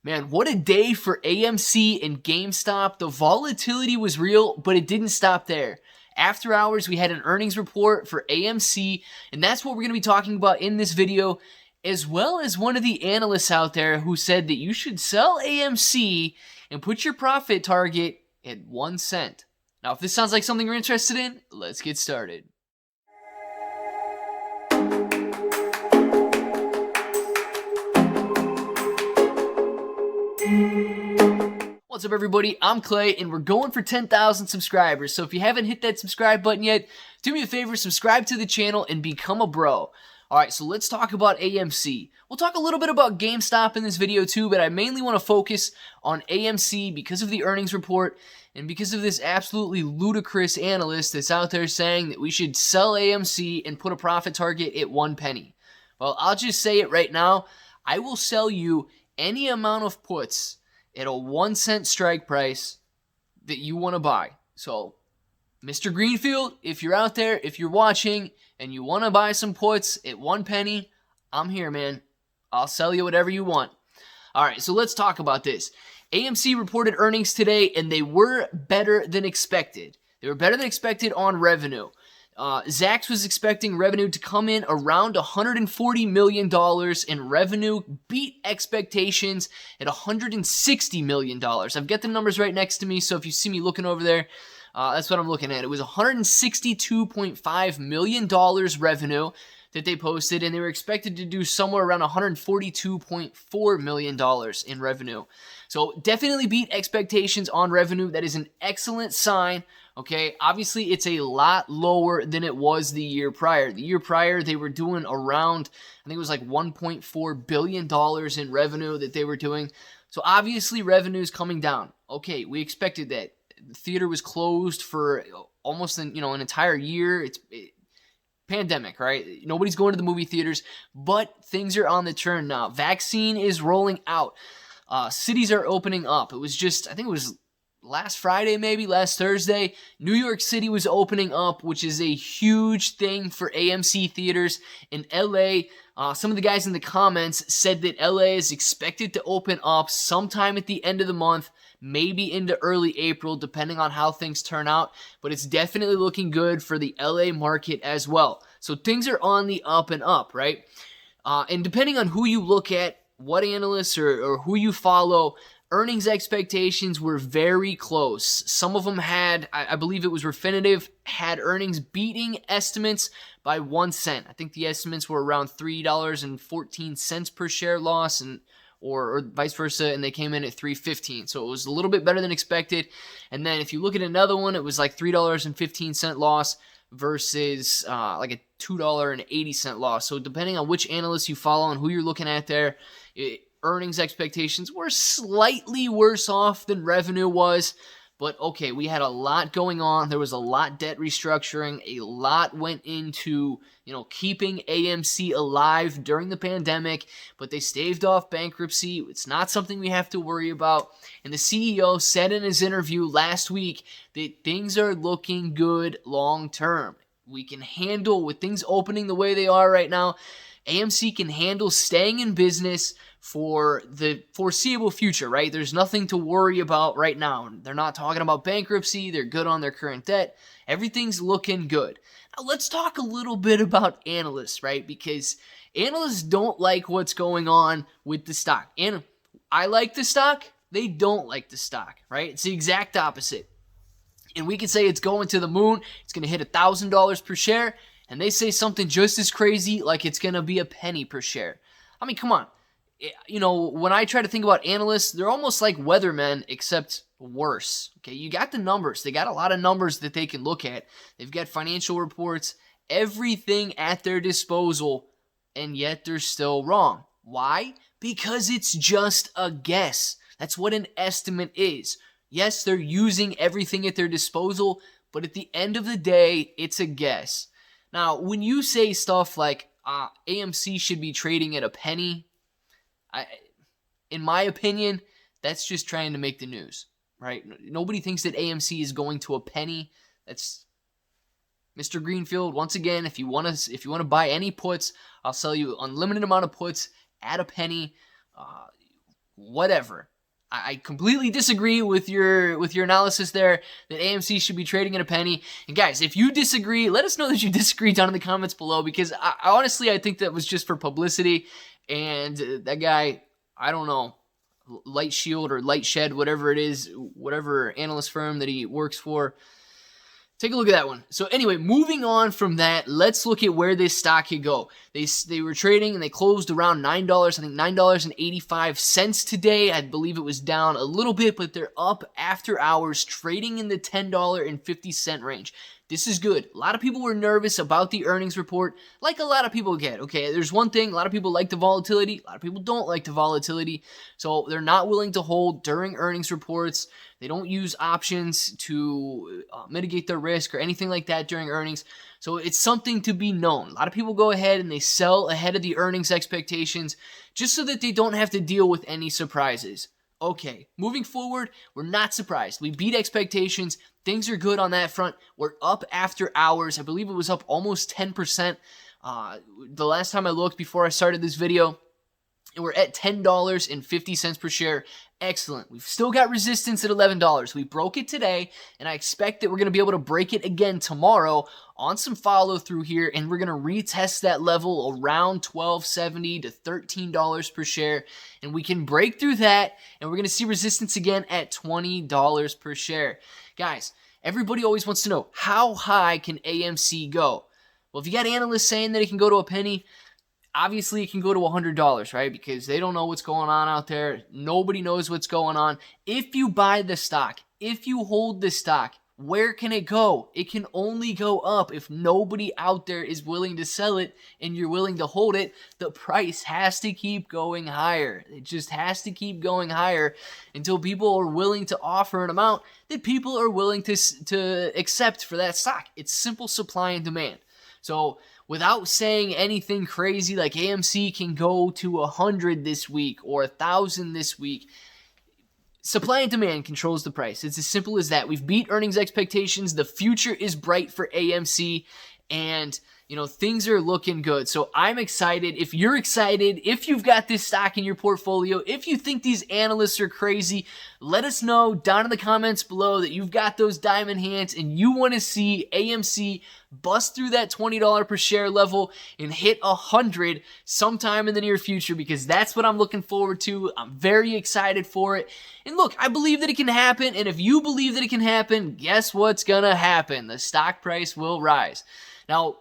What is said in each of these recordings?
Man, what a day for AMC and GameStop. The volatility was real, but it didn't stop there. After hours, we had an earnings report for AMC, and that's what we're going to be talking about in this video, as well as one of the analysts out there who said that you should sell AMC and put your profit target at 1 cent. Now, if this sounds like something you're interested in, let's get started. What's up, everybody? I'm Clay, and we're going for 10,000 subscribers. So if you haven't hit that subscribe button yet, do me a favor, subscribe to the channel and become a bro. Alright, so let's talk about AMC. We'll talk a little bit about GameStop in this video too, but I mainly want to focus on AMC because of the earnings report and because of this absolutely ludicrous analyst that's out there saying that we should sell AMC and put a profit target at 1 penny. Well, I'll just say it right now. I will sell you any amount of puts at a 1 cent strike price that you want to buy. So, Mr. Greenfield, if you're out there, if you're watching, and you want to buy some puts at 1 penny, I'm here, man. I'll sell you whatever you want. Alright, so let's talk about this. AMC reported earnings today, and they were better than expected. They were better than expected on revenue. Zacks was expecting revenue to come in around $140 million, and revenue beat expectations at $160 million. I've got the numbers right next to me, so if you see me looking over there, that's what I'm looking at. It was $162.5 million revenue that they posted, and they were expected to do somewhere around $142.4 million in revenue. So definitely beat expectations on revenue. That is an excellent sign. Okay, obviously it's a lot lower than it was the year prior. The year prior, they were doing around, I think it was like $1.4 billion in revenue that they were doing. So obviously revenue is coming down. Okay, we expected that. The theater was closed for almost an entire year. It's pandemic, right? Nobody's going to the movie theaters, but things are on the turn now. Vaccine is rolling out. Cities are opening up. It was just, I think it was last Friday, maybe last Thursday, New York City was opening up, which is a huge thing for AMC theaters. In LA, some of the guys in the comments said that LA is expected to open up sometime at the end of the month, maybe into early April, depending on how things turn out, but it's definitely looking good for the LA market as well. So things are on the up and up, right? And depending on who you look at, what analysts or who you follow, earnings expectations were very close. Some of them had, I believe it was Refinitiv, had earnings beating estimates by 1 cent. I think the estimates were around $3.14 per share loss, and or vice versa, and they came in at $3.15. So it was a little bit better than expected. And then if you look at another one, it was like $3.15 loss versus like a $2.80 loss. So depending on which analyst you follow and who you're looking at there, earnings expectations were slightly worse off than revenue was. But okay, we had a lot going on. There was a lot debt restructuring. A lot went into, keeping AMC alive during the pandemic, but they staved off bankruptcy. It's not something we have to worry about. And the CEO said in his interview last week that things are looking good long term. We can handle, with things opening the way they are right now, AMC can handle staying in business for the foreseeable future, right? There's nothing to worry about right now. They're not talking about bankruptcy. They're good on their current debt. Everything's looking good. Now, let's talk a little bit about analysts, right? Because analysts don't like what's going on with the stock. And I like the stock. They don't like the stock, right? It's the exact opposite. And we can say it's going to the moon. It's going to hit $1,000 per share. And they say something just as crazy, like it's going to be a penny per share. I mean, come on. When I try to think about analysts, they're almost like weathermen, except worse. Okay, you got the numbers. They got a lot of numbers that they can look at. They've got financial reports, everything at their disposal, and yet they're still wrong. Why? Because it's just a guess. That's what an estimate is. Yes, they're using everything at their disposal, but at the end of the day, it's a guess. Now, when you say stuff like AMC should be trading at a penny, in my opinion, that's just trying to make the news, right? Nobody thinks that AMC is going to a penny. That's Mr. Greenfield. Once again, if you want to buy any puts, I'll sell you unlimited amount of puts at a penny. whatever. I completely disagree with your analysis there that AMC should be trading at a penny. And guys, if you disagree, let us know that you disagree down in the comments below, because honestly, I think that was just for publicity. And that guy, I don't know, Light Shield or Light Shed, whatever it is, whatever analyst firm that he works for, take a look at that one. So anyway, moving on from that, let's look at where this stock could go. They were trading and they closed around $9, I think $9.85 today. I believe it was down a little bit, but they're up after hours, trading in the $10.50 range. This is good. A lot of people were nervous about the earnings report, like a lot of people get. Okay, there's one thing, a lot of people like the volatility, a lot of people don't like the volatility, so they're not willing to hold during earnings reports. They don't use options to mitigate their risk or anything like that during earnings. So it's something to be known. A lot of people go ahead and they sell ahead of the earnings expectations just so that they don't have to deal with any surprises. Okay, moving forward, we're not surprised. We beat expectations. Things are good on that front. We're up after hours. I believe it was up almost 10%. The last time I looked before I started this video, and we're at $10.50 per share. Excellent. We've still got resistance at $11. We broke it today, and I expect that we're going to be able to break it again tomorrow on some follow through here, and we're going to retest that level around $12.70 to $13 per share, and we can break through that, and we're going to see resistance again at $20 per share. Guys, everybody always wants to know, how high can AMC go? Well, if you got analysts saying that it can go to a penny, obviously it can go to $100, right? Because they don't know what's going on out there. Nobody knows what's going on. If you buy the stock, if you hold the stock, where can it go? It can only go up. If nobody out there is willing to sell it and you're willing to hold it, the price has to keep going higher. It just has to keep going higher until people are willing to offer an amount that people are willing to accept for that stock. It's simple supply and demand. So without saying anything crazy like AMC can go to 100 this week or 1,000 this week, supply and demand controls the price. It's as simple as that. We've beat earnings expectations. The future is bright for AMC, and things are looking good. So I'm excited. If you're excited, if you've got this stock in your portfolio, if you think these analysts are crazy, let us know down in the comments below that you've got those diamond hands and you want to see AMC bust through that $20 per share level and hit 100 sometime in the near future, because that's what I'm looking forward to. I'm very excited for it. And look, I believe that it can happen. And if you believe that it can happen, guess what's gonna happen? The stock price will rise. Now,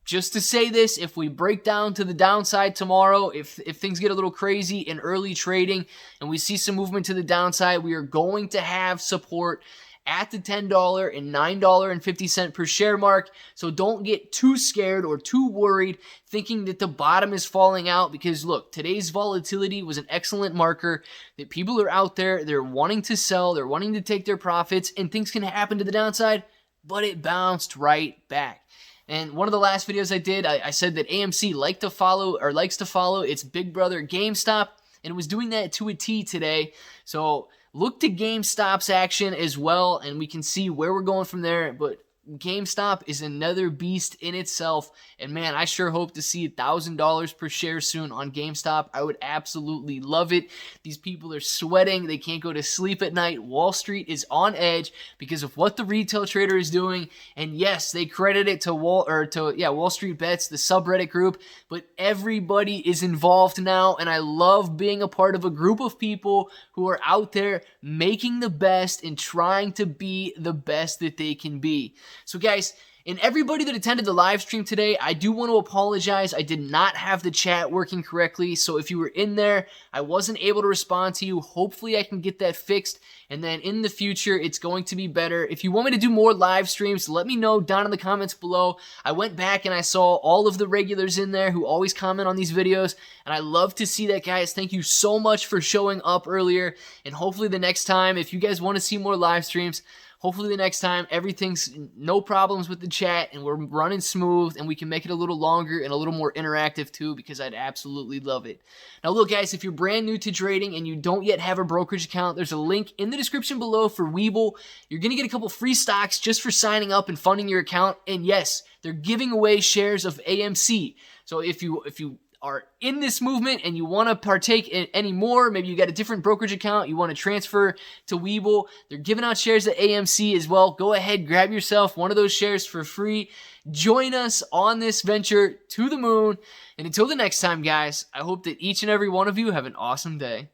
just to say this, if we break down to the downside tomorrow, if things get a little crazy in early trading and we see some movement to the downside, we are going to have support at the $10 and $9.50 per share mark. So don't get too scared or too worried thinking that the bottom is falling out, because look, today's volatility was an excellent marker that people are out there, they're wanting to sell, they're wanting to take their profits, and things can happen to the downside, but it bounced right back. And one of the last videos I did, I said that AMC likes to follow its big brother GameStop, and it was doing that to a T today. So look to GameStop's action as well, and we can see where we're going from there. But GameStop is another beast in itself, and man, I sure hope to see $1,000 per share soon on GameStop. I would absolutely love it. These people are sweating. They can't go to sleep at night. Wall Street is on edge because of what the retail trader is doing, and yes, they credit it to Wall Street Bets, the subreddit group, but everybody is involved now, and I love being a part of a group of people who are out there making the best and trying to be the best that they can be. So guys, and everybody that attended the live stream today, I do want to apologize. I did not have the chat working correctly. So if you were in there, I wasn't able to respond to you. Hopefully I can get that fixed. And then in the future, it's going to be better. If you want me to do more live streams, let me know down in the comments below. I went back and I saw all of the regulars in there who always comment on these videos. And I love to see that, guys. Thank you so much for showing up earlier. And hopefully the next time, if you guys want to see more live streams, hopefully the next time everything's no problems with the chat and we're running smooth and we can make it a little longer and a little more interactive too, because I'd absolutely love it. Now look guys, if you're brand new to trading and you don't yet have a brokerage account, there's a link in the description below for Webull. You're going to get a couple free stocks just for signing up and funding your account. And yes, they're giving away shares of AMC. So if you are in this movement and you want to partake in any more, maybe you got a different brokerage account, you want to transfer to Webull, they're giving out shares at AMC as well. Go ahead, grab yourself one of those shares for free. Join us on this venture to the moon. And until the next time, guys, I hope that each and every one of you have an awesome day.